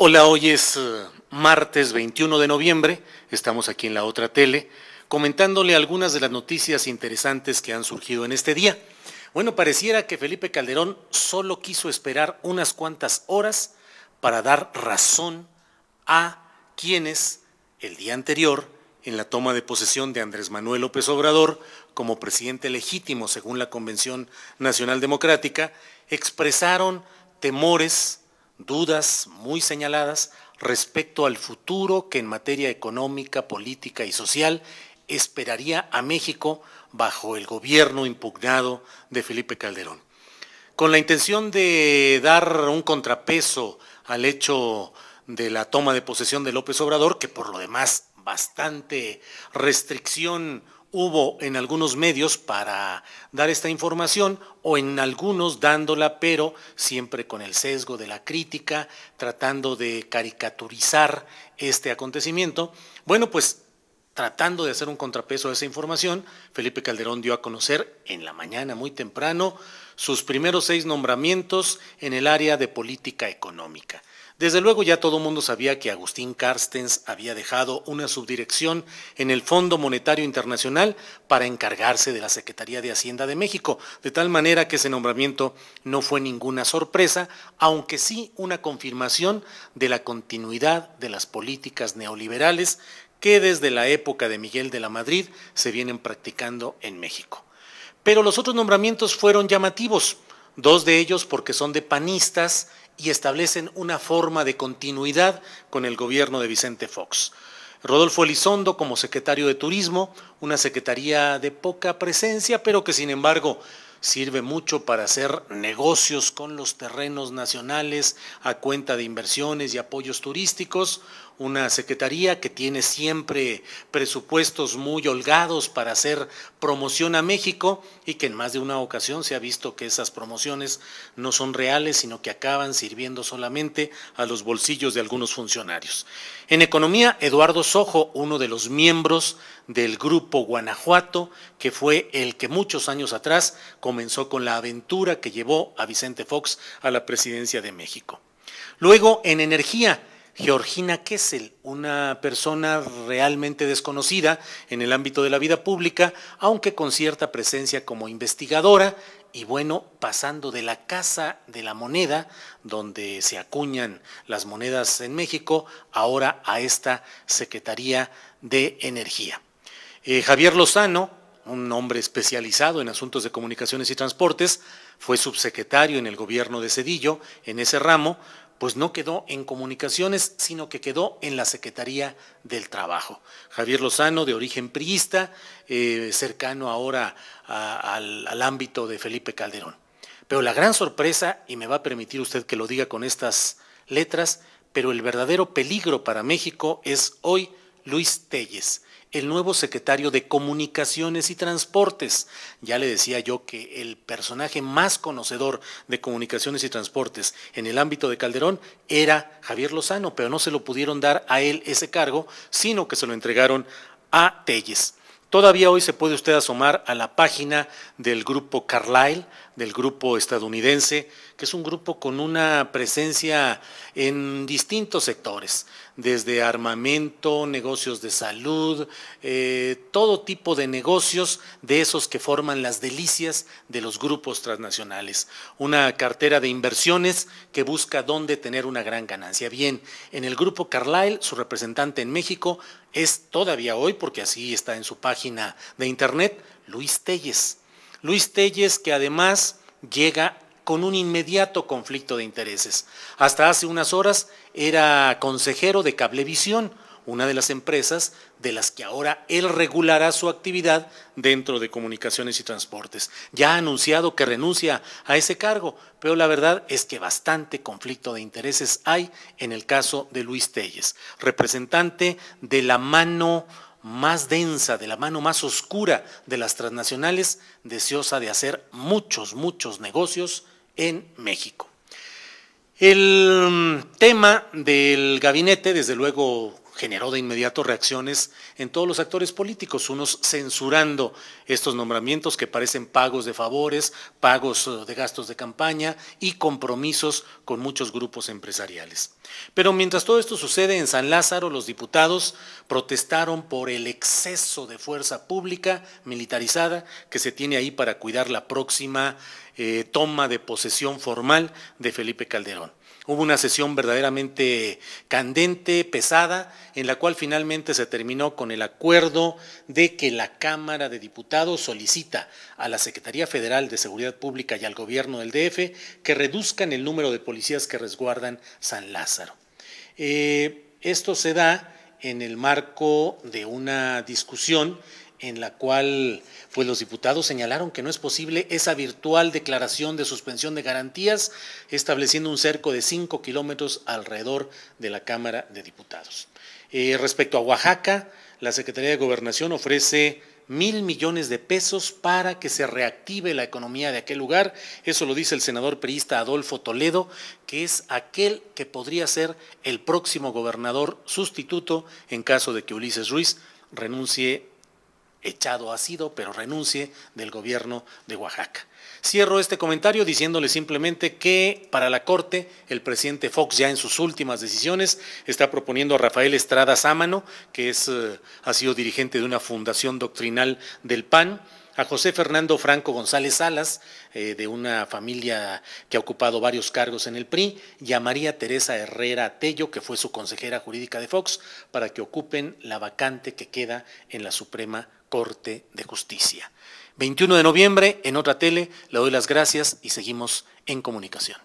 Hola, hoy es martes 21 de noviembre, estamos aquí en la otra tele, comentándole algunas de las noticias interesantes que han surgido en este día. Bueno, pareciera que Felipe Calderón solo quiso esperar unas cuantas horas para dar razón a quienes el día anterior, en la toma de posesión de Andrés Manuel López Obrador como presidente legítimo según la Convención Nacional Democrática, expresaron temores, dudas muy señaladas respecto al futuro que en materia económica, política y social esperaría a México bajo el gobierno impugnado de Felipe Calderón. Con la intención de dar un contrapeso al hecho de la toma de posesión de López Obrador, que por lo demás bastante restricción hubo en algunos medios para dar esta información o en algunos dándola, pero siempre con el sesgo de la crítica, tratando de caricaturizar este acontecimiento. Bueno, pues tratando de hacer un contrapeso a esa información, Felipe Calderón dio a conocer en la mañana muy temprano sus primeros 6 nombramientos en el área de política económica. Desde luego ya todo el mundo sabía que Agustín Carstens había dejado una subdirección en el Fondo Monetario Internacional para encargarse de la Secretaría de Hacienda de México, de tal manera que ese nombramiento no fue ninguna sorpresa, aunque sí una confirmación de la continuidad de las políticas neoliberales que desde la época de Miguel de la Madrid se vienen practicando en México. Pero los otros nombramientos fueron llamativos, 2 de ellos porque son de panistas y establecen una forma de continuidad con el gobierno de Vicente Fox. Rodolfo Elizondo como secretario de Turismo, una secretaría de poca presencia, pero que sin embargo sirve mucho para hacer negocios con los terrenos nacionales a cuenta de inversiones y apoyos turísticos, una secretaría que tiene siempre presupuestos muy holgados para hacer promoción a México y que en más de una ocasión se ha visto que esas promociones no son reales, sino que acaban sirviendo solamente a los bolsillos de algunos funcionarios. En economía, Eduardo Sojo, uno de los miembros del Grupo Guanajuato, que fue el que muchos años atrás comenzó con la aventura que llevó a Vicente Fox a la presidencia de México. Luego, en energía, Georgina Kessel, una persona realmente desconocida en el ámbito de la vida pública, aunque con cierta presencia como investigadora, y bueno, pasando de la Casa de la Moneda, donde se acuñan las monedas en México, ahora a esta Secretaría de Energía. Javier Lozano, un hombre especializado en asuntos de comunicaciones y transportes, fue subsecretario en el gobierno de Zedillo, en ese ramo, pues no quedó en comunicaciones, sino que quedó en la Secretaría del Trabajo. Javier Lozano, de origen priista, cercano ahora al ámbito de Felipe Calderón. Pero la gran sorpresa, y me va a permitir usted que lo diga con estas letras, pero el verdadero peligro para México es hoy Luis Telles, el nuevo secretario de Comunicaciones y Transportes. Ya le decía yo que el personaje más conocedor de Comunicaciones y Transportes en el ámbito de Calderón era Javier Lozano, pero no se lo pudieron dar a él ese cargo, sino que se lo entregaron a Telles. Todavía hoy se puede usted asomar a la página del grupo Carlyle, del grupo estadounidense, que es un grupo con una presencia en distintos sectores, desde armamento, negocios de salud, todo tipo de negocios de esos que forman las delicias de los grupos transnacionales. Una cartera de inversiones que busca dónde tener una gran ganancia. Bien, en el grupo Carlyle, su representante en México es todavía hoy, porque así está en su página de internet, Luis Telles. Luis Telles, que además llega con un inmediato conflicto de intereses. Hasta hace unas horas era consejero de Cablevisión, una de las empresas de las que ahora él regulará su actividad dentro de Comunicaciones y Transportes. Ya ha anunciado que renuncia a ese cargo, pero la verdad es que bastante conflicto de intereses hay en el caso de Luis Telles, representante de la mano más densa, de la mano más oscura de las transnacionales, deseosa de hacer muchos negocios en México. El tema del gabinete, desde luego, generó de inmediato reacciones en todos los actores políticos, unos censurando estos nombramientos que parecen pagos de favores, pagos de gastos de campaña y compromisos con muchos grupos empresariales. Pero mientras todo esto sucede en San Lázaro, los diputados protestaron por el exceso de fuerza pública militarizada que se tiene ahí para cuidar la próxima toma de posesión formal de Felipe Calderón. Hubo una sesión verdaderamente candente, pesada, en la cual finalmente se terminó con el acuerdo de que la Cámara de Diputados solicita a la Secretaría Federal de Seguridad Pública y al gobierno del DF que reduzcan el número de policías que resguardan San Lázaro. Esto se da en el marco de una discusión en la cual pues los diputados señalaron que no es posible esa virtual declaración de suspensión de garantías, estableciendo un cerco de 5 kilómetros alrededor de la Cámara de Diputados. Respecto a Oaxaca, la Secretaría de Gobernación ofrece 1,000 millones de pesos para que se reactive la economía de aquel lugar. Eso lo dice el senador priista Adolfo Toledo, que es aquel que podría ser el próximo gobernador sustituto en caso de que Ulises Ruiz renuncie, echado ha sido, pero renuncie del gobierno de Oaxaca. Cierro este comentario diciéndole simplemente que para la Corte el presidente Fox ya en sus últimas decisiones está proponiendo a Rafael Estrada Sámano, que ha sido dirigente de una fundación doctrinal del PAN, a José Fernando Franco González Salas, de una familia que ha ocupado varios cargos en el PRI, y a María Teresa Herrera Tello, que fue su consejera jurídica de Fox, para que ocupen la vacante que queda en la Suprema Corte de Justicia. 21 de noviembre, en otra tele, le doy las gracias y seguimos en comunicación.